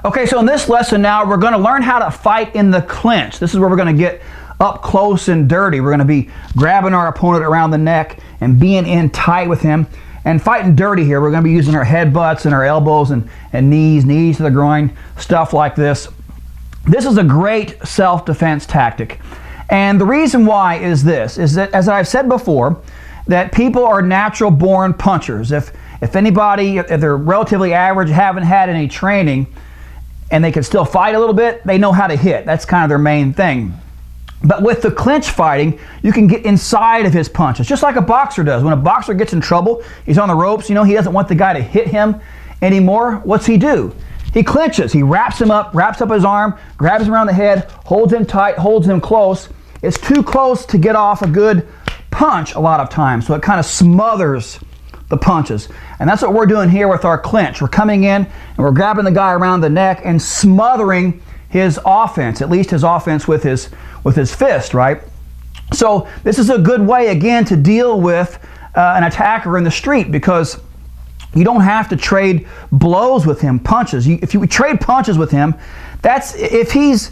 Okay, so in this lesson now, we're going to learn how to fight in the clinch. This is where we're going to get up close and dirty. We're going to be grabbing our opponent around the neck and being in tight with him and fighting dirty here. We're going to be using our headbutts and our elbows and knees to the groin, stuff like this. This is a great self-defense tactic. And the reason why is this, is that, as I've said before, that people are natural born punchers. If anybody, if they're relatively average, haven't had any training, and they can still fight a little bit, they know how to hit. That's kind of their main thing. But with the clinch fighting, you can get inside of his punches, just like a boxer does. When a boxer gets in trouble, he's on the ropes, you know, he doesn't want the guy to hit him anymore. What's he do? He clinches. He wraps him up, wraps up his arm, grabs him around the head, holds him tight, holds him close. It's too close to get off a good punch a lot of times, so it kind of smothers the punches. And that's what we're doing here with our clinch. We're coming in and we're grabbing the guy around the neck and smothering his offense, at least his offense with his fist, right? So this is a good way, again, to deal with an attacker in the street, because you don't have to trade blows with him, punches. If you trade punches with him, that's if he's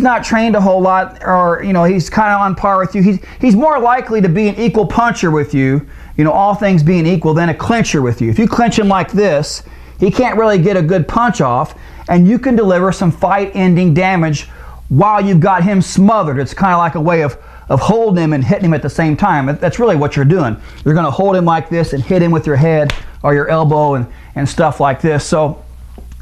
not trained a whole lot, or you know, he's kind of on par with you, he's more likely to be an equal puncher with you, you know, all things being equal, than a clincher with you. If you clinch him like this, he can't really get a good punch off, and you can deliver some fight-ending damage while you've got him smothered. It's kind of like a way of holding him and hitting him at the same time. That's really what you're doing. You're going to hold him like this and hit him with your head or your elbow and stuff like this. So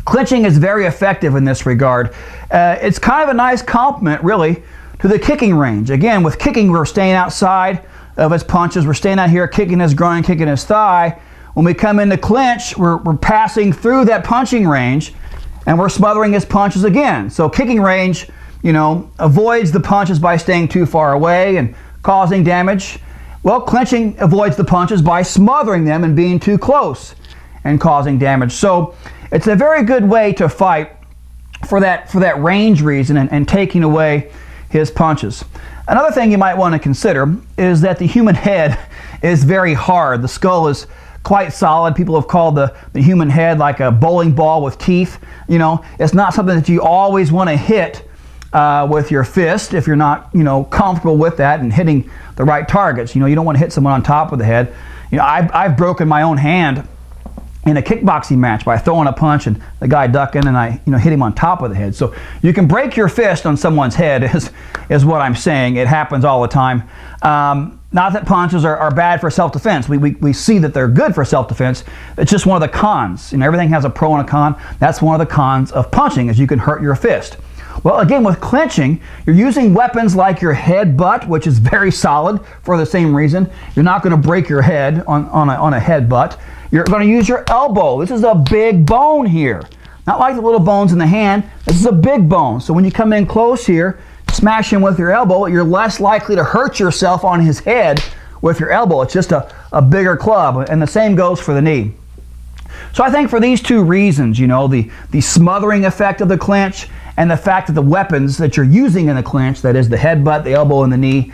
clinching is very effective in this regard. It's kind of a nice complement, really, to the kicking range. Again, with kicking, we're staying outside of his punches. We're staying out here kicking his groin, kicking his thigh. When we come into clinch, we're passing through that punching range and we're smothering his punches again. So kicking range, you know, avoids the punches by staying too far away and causing damage. Well, clinching avoids the punches by smothering them and being too close and causing damage. So it's a very good way to fight for that range reason and taking away his punches. Another thing you might want to consider is that the human head is very hard. The skull is quite solid. People have called the human head like a bowling ball with teeth. You know, it's not something that you always want to hit with your fist if you're not, you know, comfortable with that and hitting the right targets. You know, you don't want to hit someone on top of the head. You know, I've broken my own hand in a kickboxing match by throwing a punch and the guy ducking, and I, you know, hit him on top of the head. So you can break your fist on someone's head is what I'm saying. It happens all the time. Not that punches are bad for self-defense. We see that they're good for self-defense. It's just one of the cons. You know, everything has a pro and a con. That's one of the cons of punching, is you can hurt your fist. Well, again, with clinching, you're using weapons like your headbutt, which is very solid for the same reason. You're not going to break your head on a headbutt. You're going to use your elbow. This is a big bone here. Not like the little bones in the hand. This is a big bone. So when you come in close here, smash him with your elbow, you're less likely to hurt yourself on his head with your elbow. It's just a bigger club. And the same goes for the knee. So I think for these two reasons, you know, the smothering effect of the clinch and the fact that the weapons that you're using in the clinch, that is the headbutt, the elbow, and the knee,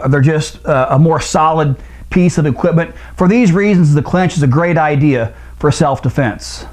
they're just a more solid piece of equipment. For these reasons, the clinch is a great idea for self-defense.